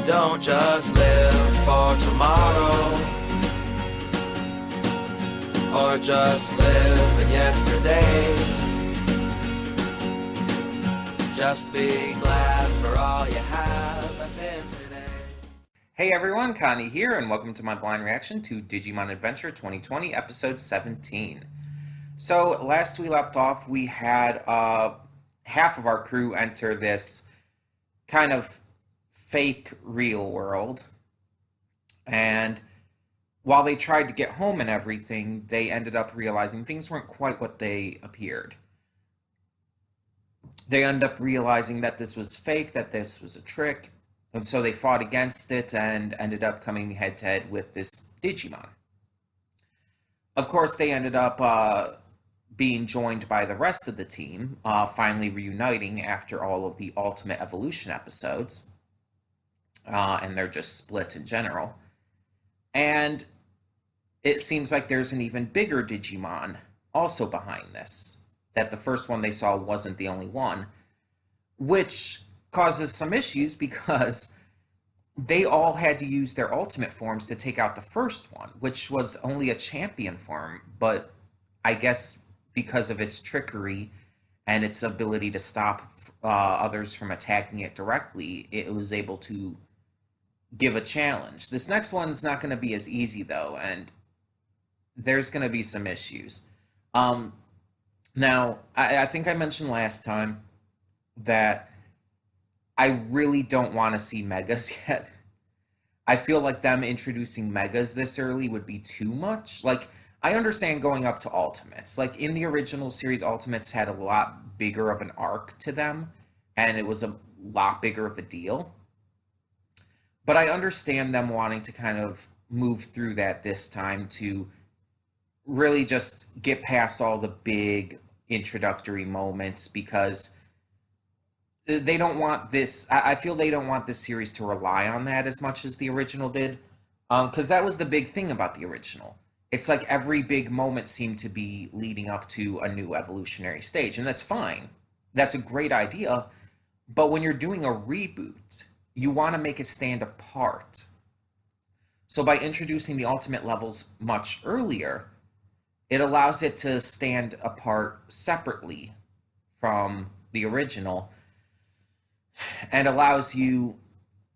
Don't just live for tomorrow, or just live in yesterday. Just be glad for all you have that's in today. Hey everyone, Connie here, and welcome to my blind reaction to Digimon Adventure 2020, Episode 17. So, last we left off, we had half of our crew enter this kind of fake real world, and while they tried to get home and everything, they ended up realizing things weren't quite what they appeared. They ended up realizing that this was fake, that this was a trick, and so they fought against it and ended up coming head to head with this Digimon. Of course, they ended up being joined by the rest of the team, finally reuniting after all of the Ultimate Evolution episodes, and they're just split in general. And it seems like there's an even bigger Digimon also behind this, that the first one they saw wasn't the only one, which causes some issues because they all had to use their ultimate forms to take out the first one, which was only a champion form, but I guess because of its trickery and its ability to stop others from attacking it directly, it was able to give a challenge. This next one's not going to be as easy, though, and there's going to be some issues. Now, I think I mentioned last time that I really don't want to see Megas yet. I feel like them introducing Megas this early would be too much. Like, I understand going up to Ultimates. Like, in the original series, Ultimates had a lot bigger of an arc to them, and it was a lot bigger of a deal. But I understand them wanting to kind of move through that this time to really just get past all the big introductory moments, because they don't want this. I feel they don't want this series to rely on that as much as the original did, because that was the big thing about the original. It's like every big moment seemed to be leading up to a new evolutionary stage, and that's fine. That's a great idea, but when you're doing a reboot, you want to make it stand apart. So by introducing the ultimate levels much earlier, it allows it to stand apart separately from the original and allows you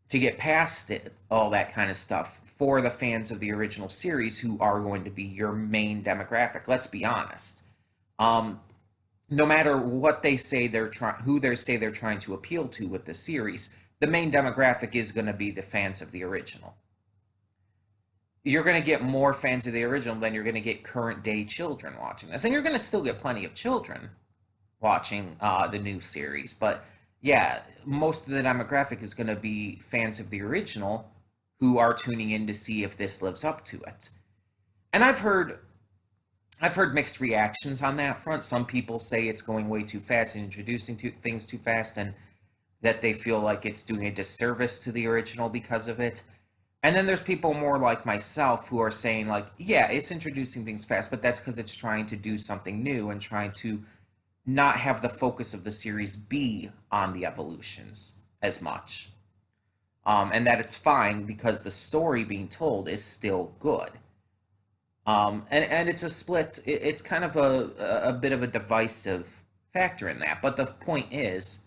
to get past it, all that kind of stuff, for the fans of the original series who are going to be your main demographic. Let's be honest. No matter what they say who they say they're trying to appeal to with the series, the main demographic is going to be the fans of the original. You're going to get more fans of the original than you're going to get current day children watching this. And you're going to still get plenty of children watching the new series. But yeah, most of the demographic is going to be fans of the original who are tuning in to see if this lives up to it. And I've heard mixed reactions on that front. Some people say it's going way too fast and introducing things too fast, and that they feel like it's doing a disservice to the original because of it. And then there's people more like myself who are saying, like, yeah, it's introducing things fast, but that's because it's trying to do something new and trying to not have the focus of the series be on the evolutions as much. And that it's fine because the story being told is still good. And it's a split. It's kind of a bit of a divisive factor in that. But the point is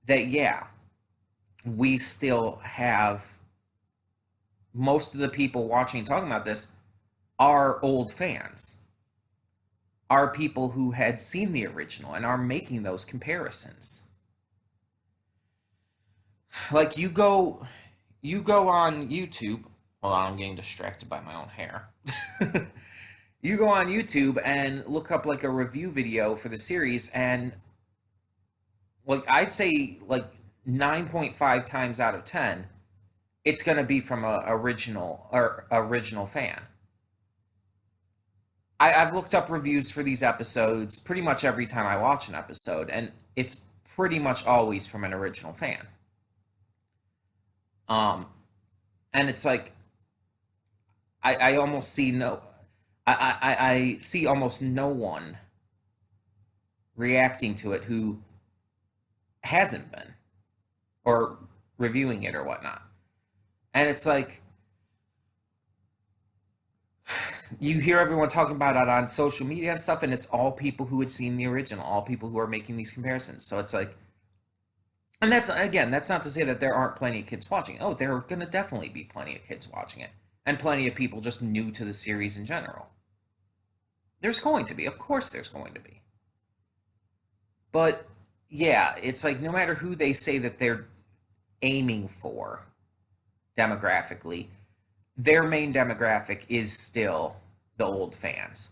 that, yeah, we still have most of the people watching and talking about this are old fans, are people who had seen the original and are making those comparisons. Like, you go on YouTube. Well, I'm getting distracted by my own hair. You go on YouTube and look up like a review video for the series, and like I'd say like 9.5 times out of 10, it's going to be from a original fan. I've looked up reviews for these episodes pretty much every time I watch an episode, and it's pretty much always from an original fan. And it's like I almost see I see almost no one reacting to it who hasn't been, or reviewing it or whatnot. And it's like, you hear everyone talking about it on social media and stuff, and it's all people who had seen the original, all people who are making these comparisons. So it's like, and that's, again, that's not to say that there aren't plenty of kids watching. Oh, there are going to definitely be plenty of kids watching it, and plenty of people just new to the series in general. There's going to be, of course, there's going to be. But yeah, it's like no matter who they say that they're aiming for demographically, their main demographic is still the old fans.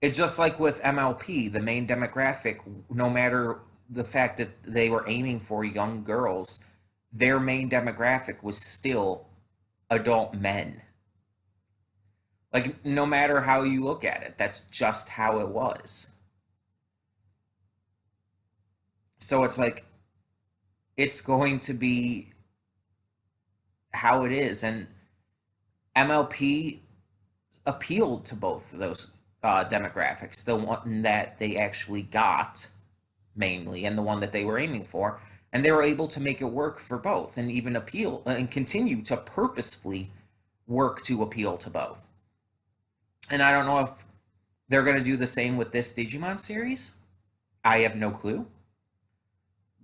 It's just like with MLP, the main demographic, no matter the fact that they were aiming for young girls, their main demographic was still adult men. Like, no matter how you look at it, that's just how it was. So it's like, it's going to be how it is. And MLP appealed to both of those demographics, the one that they actually got mainly and the one that they were aiming for, and they were able to make it work for both and even appeal and continue to purposefully work to appeal to both. And I don't know if they're going to do the same with this Digimon series. I have no clue,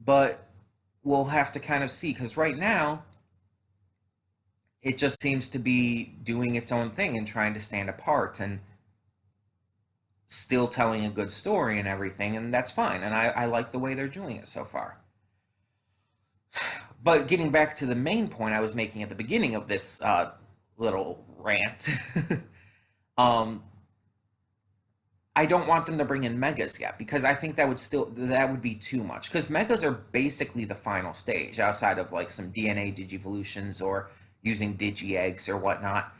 but we'll have to kind of see, because right now it just seems to be doing its own thing and trying to stand apart and still telling a good story and everything, and that's fine. And I like the way they're doing it so far. But getting back to the main point I was making at the beginning of this little rant, um, I don't want them to bring in megas yet, because I think that would be too much. Because megas are basically the final stage, outside of like some DNA digivolutions or using digi eggs or whatnot.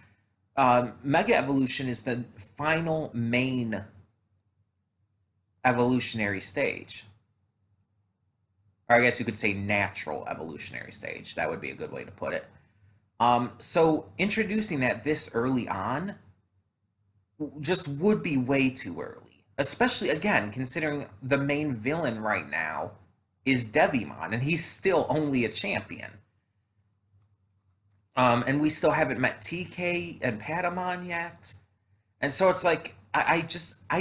Mega evolution is the final main evolutionary stage. Or I guess you could say natural evolutionary stage. That would be a good way to put it. So introducing that this early on just would be way too early. Especially, again, considering the main villain right now is Devimon, and he's still only a champion. And we still haven't met TK and Patamon yet. And so it's like, I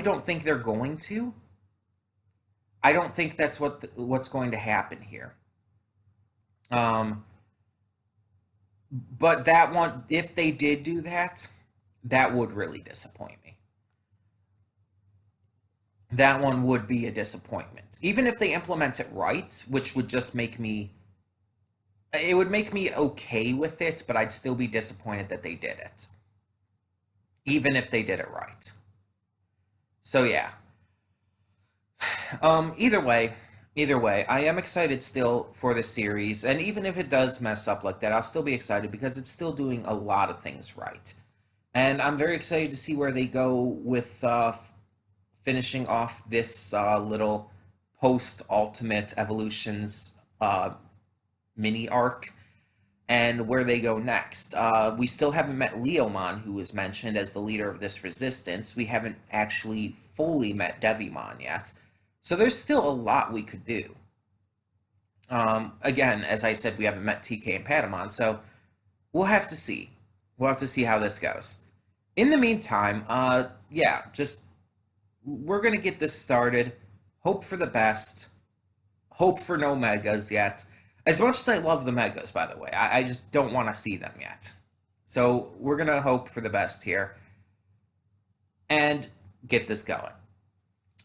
don't think they're going to. I don't think that's what's going to happen here. Um, but that one, if they did do that, that would really disappoint me. That one would be a disappointment. Even if they implement it right, which would just make me, it would make me okay with it, but I'd still be disappointed that they did it. Even if they did it right. So yeah. Either way, I am excited still for the series, and even if it does mess up like that, I'll still be excited because it's still doing a lot of things right. And I'm very excited to see where they go with finishing off this little post-Ultimate Evolutions mini arc and where they go next. We still haven't met Leomon, who was mentioned as the leader of this resistance. We haven't actually fully met Devimon yet. So there's still a lot we could do. Again, as I said, we haven't met TK and Patamon, so we'll have to see. We'll have to see how this goes. In the meantime, yeah, just we're going to get this started. Hope for the best. Hope for no megas yet. As much as I love the megas, by the way, I just don't want to see them yet. So we're going to hope for the best here and get this going.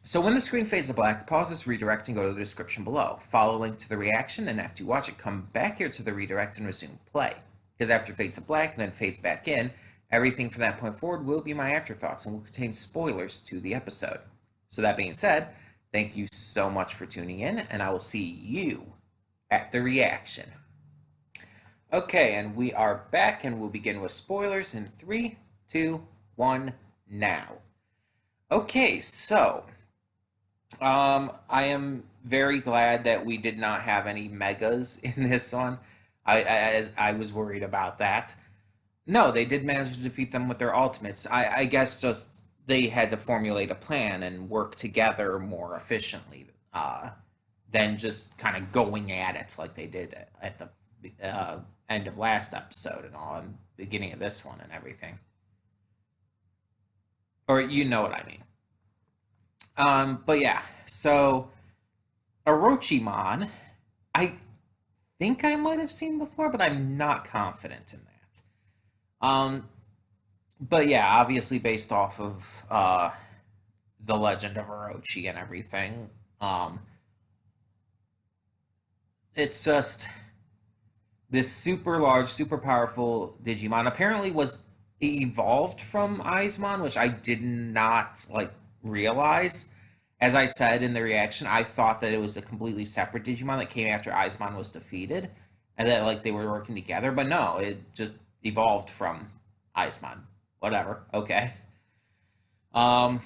So when the screen fades to black, pause this redirect and go to the description below. Follow a link to the reaction, and after you watch it, come back here to the redirect and resume play. Because after it fades to black and then fades back in, everything from that point forward will be my afterthoughts and will contain spoilers to the episode. So that being said, thank you so much for tuning in, and I will see you at the reaction. Okay, and we are back, and we'll begin with spoilers in 3, 2, 1, now. Okay, so I am very glad that we did not have any megas in this one. I was worried about that. No, they did manage to defeat them with their ultimates. I guess just they had to formulate a plan and work together more efficiently than just kind of going at it like they did at the uh, end of last episode and all, and beginning of this one and everything. Or you know what I mean. But yeah, so Orochimaru, I think I might have seen before, but I'm not confident in that. But yeah, obviously based off of the Legend of Orochi and everything. It's just this super large, super powerful Digimon. Apparently, was evolved from Aizmon, which I did not like realize. As I said in the reaction, I thought that it was a completely separate Digimon that came after Aizmon was defeated, and that like they were working together. But no, it just evolved from Aizmon. Whatever. Okay. Um,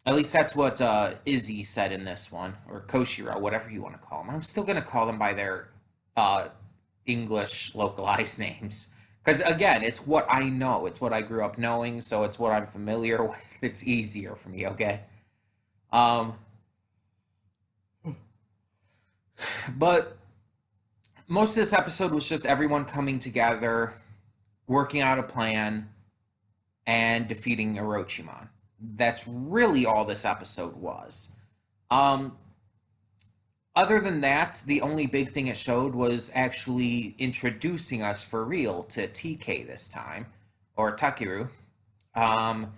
at least that's what Izzy said in this one, or Koshiro, whatever you want to call them. I'm still gonna call them by their uh, English localized names because again, it's what I know. It's what I grew up knowing, so it's what I'm familiar with. It's easier for me. Okay. Um, but most of this episode was just everyone coming together, working out a plan, and defeating Orochimaru. That's really all this episode was. Um, Other than that, the only big thing it showed was actually introducing us for real to TK this time, or Takeru. Um,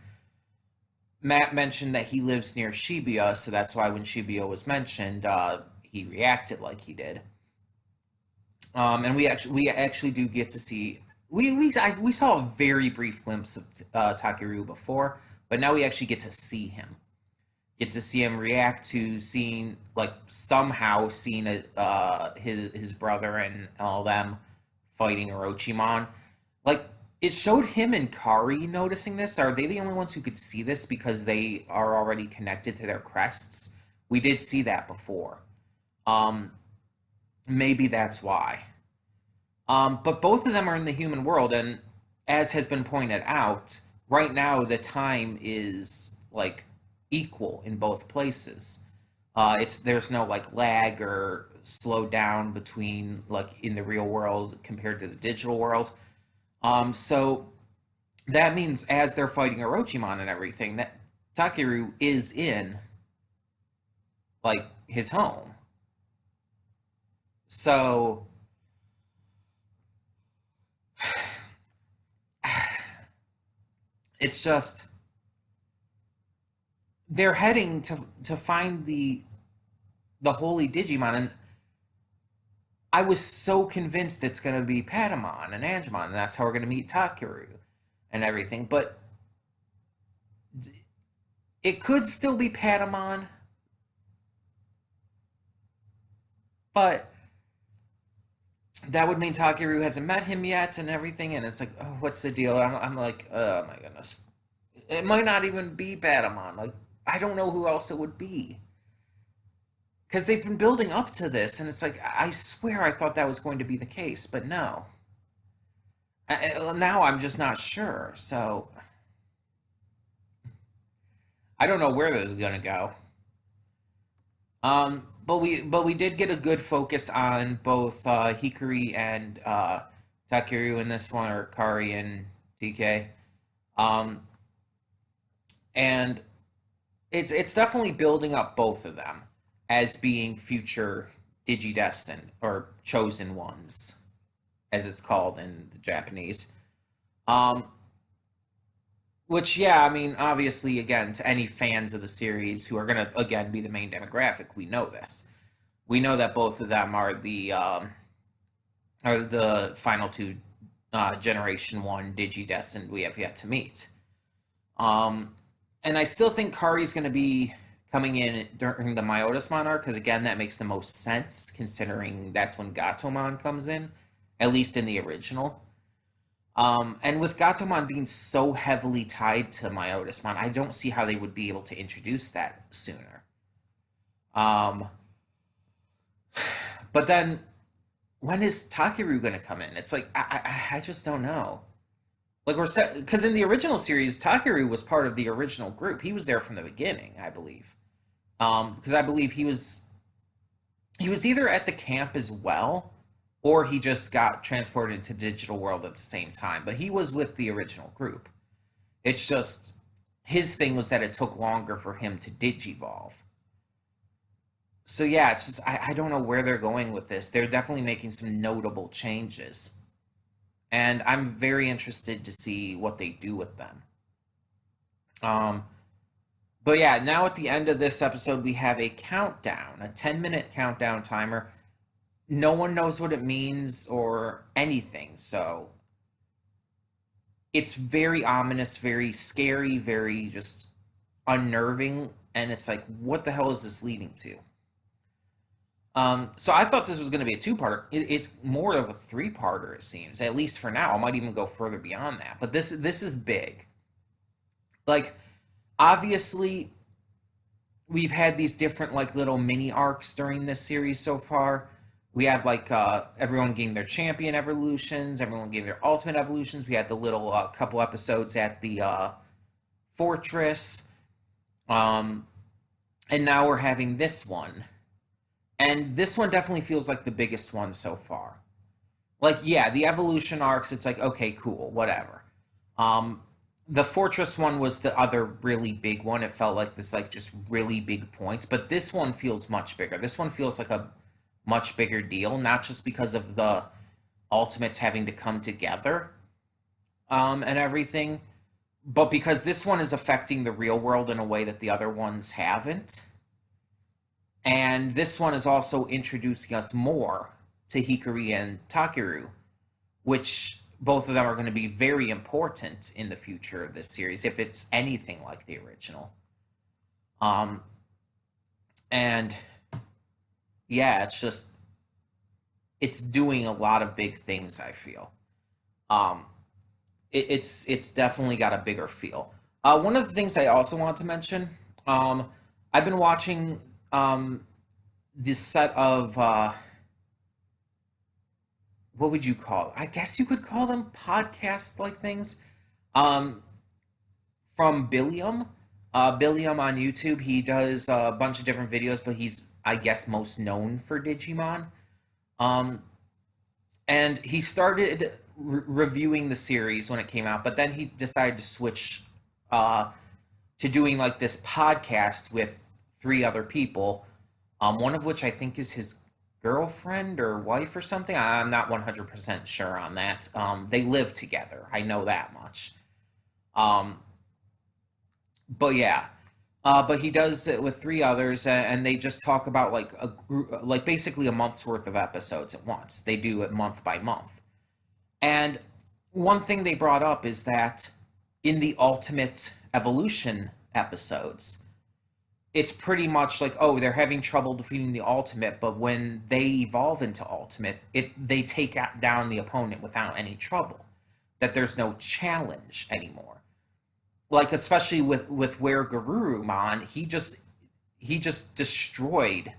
Matt mentioned that he lives near Shibuya, so that's why when Shibuya was mentioned, he reacted like he did. And we actually do get to see we saw a very brief glimpse of Takeru before, but now we actually get to see him react to seeing like somehow seeing his brother and all them fighting Orochimaru. Like it showed him and Kari noticing this. Are they the only ones who could see this because they are already connected to their crests? We did see that before. Um, Maybe that's why. But both of them are in the human world, and as has been pointed out, right now the time is like equal in both places. It's there's no like lag or slow down between like in the real world compared to the digital world. So that means as they're fighting Orochimaru and everything, that Takeru is in like his home. So it's just they're heading to find the holy Digimon, and I was so convinced it's going to be Patamon and Angemon, and that's how we're going to meet Takeru and everything. But it could still be Patamon, but that would mean Takeru hasn't met him yet and everything. And it's like, oh, what's the deal? I'm like, oh my goodness, it might not even be Patamon. Like, I don't know who else it would be because they've been building up to this, and it's like I swear I thought that was going to be the case, but no. Now I'm just not sure. So I don't know where this is gonna go. But we did get a good focus on both Hikari and Takeru in this one, or Kari and TK. Um, and it's definitely building up both of them as being future Digidestined or chosen ones, as it's called in the Japanese. Um, which, yeah, I mean, obviously, again, to any fans of the series who are going to, again, be the main demographic, we know this. We know that both of them are the final two Generation 1 Digidestined we have yet to meet. Um, and I still think Kari's going to be coming in during the Myotis Monarch, because, again, that makes the most sense, considering that's when Gatomon comes in, at least in the original. And with Gatomon being so heavily tied to Myotismon, I don't see how they would be able to introduce that sooner. Um, but then, when is Takeru going to come in? It's like I just don't know. Like we're set because in the original series, Takeru was part of the original group. He was there from the beginning, I believe. Because I believe he was either at the camp as well, or he just got transported into the digital world at the same time. But he was with the original group. It's just his thing was that it took longer for him to digivolve. So yeah, it's just I don't know where they're going with this. They're definitely making some notable changes. And I'm very interested to see what they do with them. Um, but yeah, now at the end of this episode, we have a countdown, a 10-minute countdown timer. No one knows what it means or anything, so it's very ominous, very scary, very just unnerving, and it's like, what the hell is this leading to? So I thought this was going to be a two-parter. It's more of a three-parter, it seems, at least for now. I might even go further beyond that. But this is big. Like, obviously, we've had these different like little mini arcs during this series so far. We had like everyone getting their champion evolutions, everyone getting their ultimate evolutions. We had the little couple episodes at the fortress, um, and now we're having this one. And this one definitely feels like the biggest one so far. Like, yeah, the evolution arcs, it's like, okay, cool, whatever. Um, the Fortress one was the other really big one. It felt like this, like, just really big point. But this one feels much bigger. This one feels like a much bigger deal, not just because of the Ultimates having to come together and everything, but because this one is affecting the real world in a way that the other ones haven't. And this one is also introducing us more to Hikari and Takeru, which both of them are going to be very important in the future of this series, if it's anything like the original. Um, and yeah, it's doing a lot of big things, I feel. Um, it's definitely got a bigger feel. One of the things I also want to mention, um, I've been watching this set of what would you call it? I guess you could call them podcast like things. Um, from Billiam. Billiam on YouTube. He does a bunch of different videos, but he's, I guess, most known for Digimon. Um, and he started reviewing the series when it came out, but then he decided to switch uh, to doing like this podcast with three other people, one of which I think is his girlfriend or wife or something. I'm not 100% sure on that. They live together. I know that much. Um, but yeah, but he does it with three others, and they just talk about like a group, like basically a month's worth of episodes at once. They do it month by month. And one thing they brought up is that in the Ultimate Evolution episodes, it's pretty much like, oh, they're having trouble defeating the Ultimate, but when they evolve into Ultimate, they take down the opponent without any trouble. That there's no challenge anymore. Like especially with where Garurumon, he just destroyed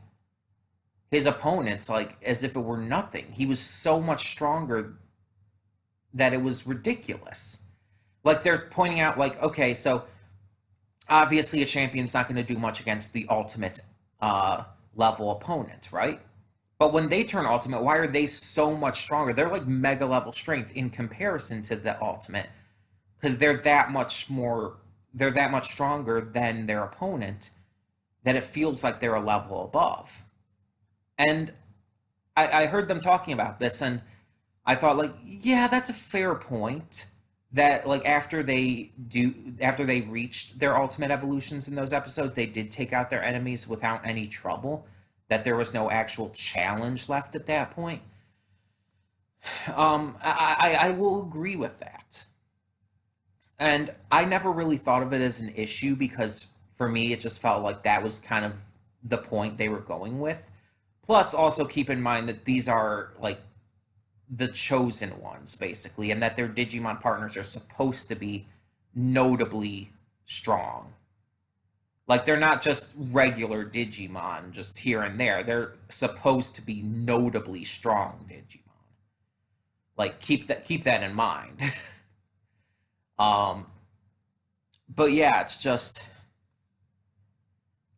his opponents like as if it were nothing. He was so much stronger that it was ridiculous. Like they're pointing out, like, okay, so obviously a champion's not going to do much against the ultimate level opponent, right? But when they turn ultimate, why are they so much stronger? They're like mega level strength in comparison to the ultimate because they're that much stronger than their opponent that it feels like they're a level above. And I heard them talking about this, and I thought, like, yeah, that's a fair point. That like after they reached their ultimate evolutions in those episodes, they did take out their enemies without any trouble. That there was no actual challenge left at that point. I will agree with that, and I never really thought of it as an issue because for me it just felt like that was kind of the point they were going with. Plus, also keep in mind that these are like the chosen ones, basically, and that their Digimon partners are supposed to be notably strong. Like, they're not just regular Digimon, just here and there. They're supposed to be notably strong Digimon. Like, keep that in mind. um, but yeah, it's just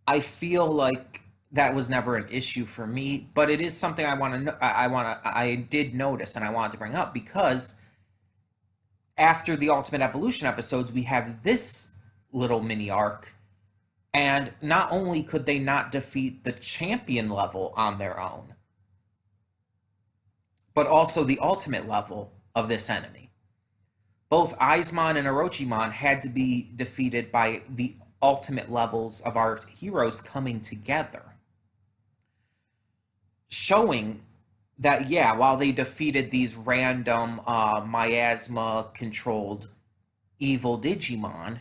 I feel like that was never an issue for me, but it is something I did notice and I wanted to bring up because after the Ultimate Evolution episodes, we have this little mini arc, and not only could they not defeat the champion level on their own, but also the ultimate level of this enemy. Both Aizmon and Orochimon had to be defeated by the ultimate levels of our heroes coming together, showing that, yeah, while they defeated these random miasma controlled evil Digimon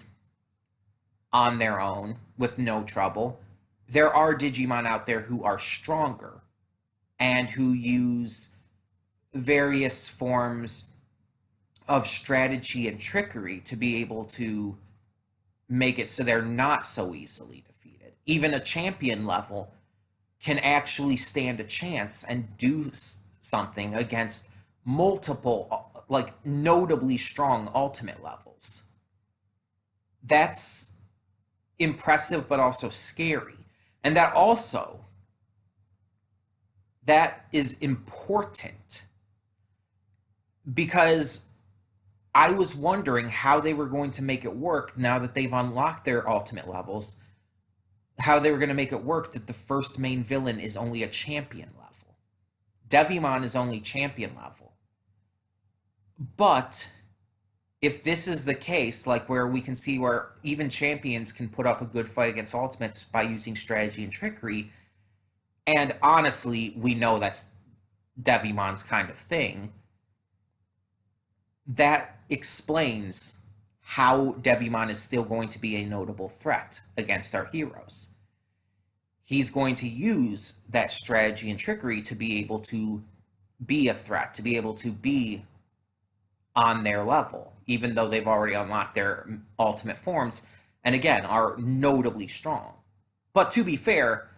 on their own with no trouble, there are Digimon out there who are stronger and who use various forms of strategy and trickery to be able to make it so they're not so easily defeated. Even a champion level can actually stand a chance and do something against multiple, like, notably strong ultimate levels. That's impressive, but also scary. And that is important because I was wondering how they were going to make it work now that they've unlocked their ultimate levels, how they were going to make it work that the first main villain is only a champion level. Devimon is only champion level. But if this is the case, like where we can see where even champions can put up a good fight against ultimates by using strategy and trickery, and honestly, we know that's Devimon's kind of thing, that explains how Devimon is still going to be a notable threat against our heroes. He's going to use that strategy and trickery to be able to be a threat, to be able to be on their level, even though they've already unlocked their ultimate forms, and again, are notably strong. But to be fair,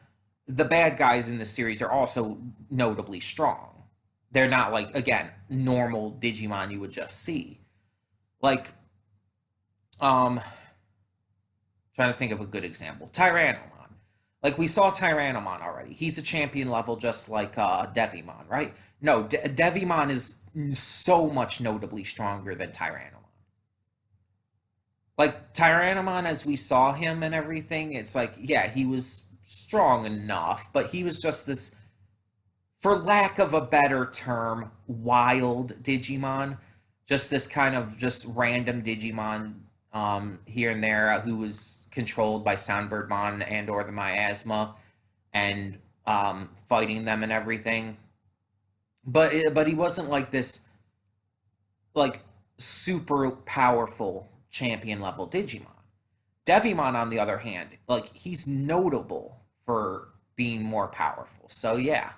the bad guys in this series are also notably strong. They're not like, again, normal Digimon you would just see. Like, trying to think of a good example. Tyrannomon. Like, we saw Tyrannomon already. He's a champion level just like Devimon, right? No, Devimon is so much notably stronger than Tyrannomon. Like, Tyrannomon, as we saw him and everything, it's like, yeah, he was strong enough, but he was just this, for lack of a better term, wild Digimon. Just this kind of just random Digimon here and there who was controlled by Soundbirdmon and or the Miasma and fighting them and everything. But he wasn't like this, like, super powerful champion level Digimon. Devimon, on the other hand, like, he's notable for being more powerful. So yeah.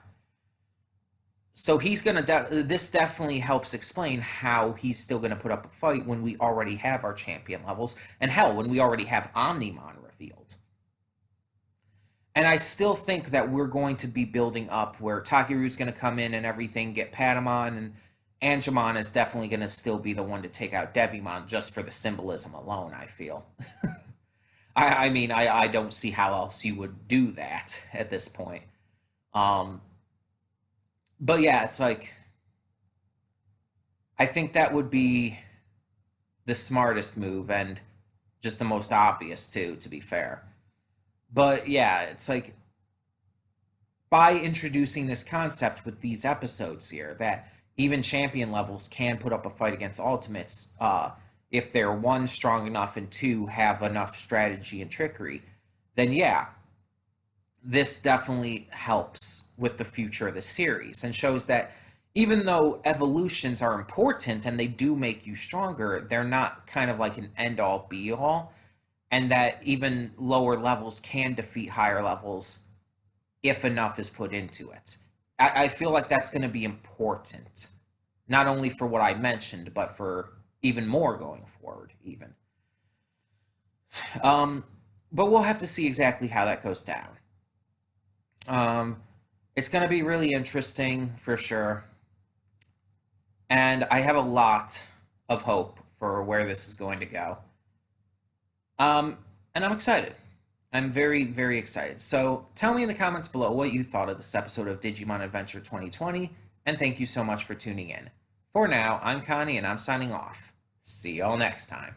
So he's gonna. This definitely helps explain how he's still gonna put up a fight when we already have our champion levels, and hell, when we already have Omnimon revealed. And I still think that we're going to be building up where Takeru's gonna come in and everything, get Patamon, and Angemon is definitely gonna still be the one to take out Devimon just for the symbolism alone. I feel. I mean, I don't see how else you would do that at this point. But yeah, it's like, I think that would be the smartest move and just the most obvious too, to be fair. But yeah, it's like, by introducing this concept with these episodes here, that even champion levels can put up a fight against ultimates if they're, one, strong enough, and two, have enough strategy and trickery, then yeah, this definitely helps with the future of the series and shows that even though evolutions are important and they do make you stronger, they're not kind of like an end-all be-all, and that even lower levels can defeat higher levels if enough is put into it. I feel like that's going to be important, not only for what I mentioned, but for even more going forward, even. But we'll have to see exactly how that goes down. It's going to be really interesting for sure. And I have a lot of hope for where this is going to go. And I'm excited. I'm very, very excited. So tell me in the comments below what you thought of this episode of Digimon Adventure 2020, and thank you so much for tuning in. For now, I'm Connie, and I'm signing off. See y'all next time.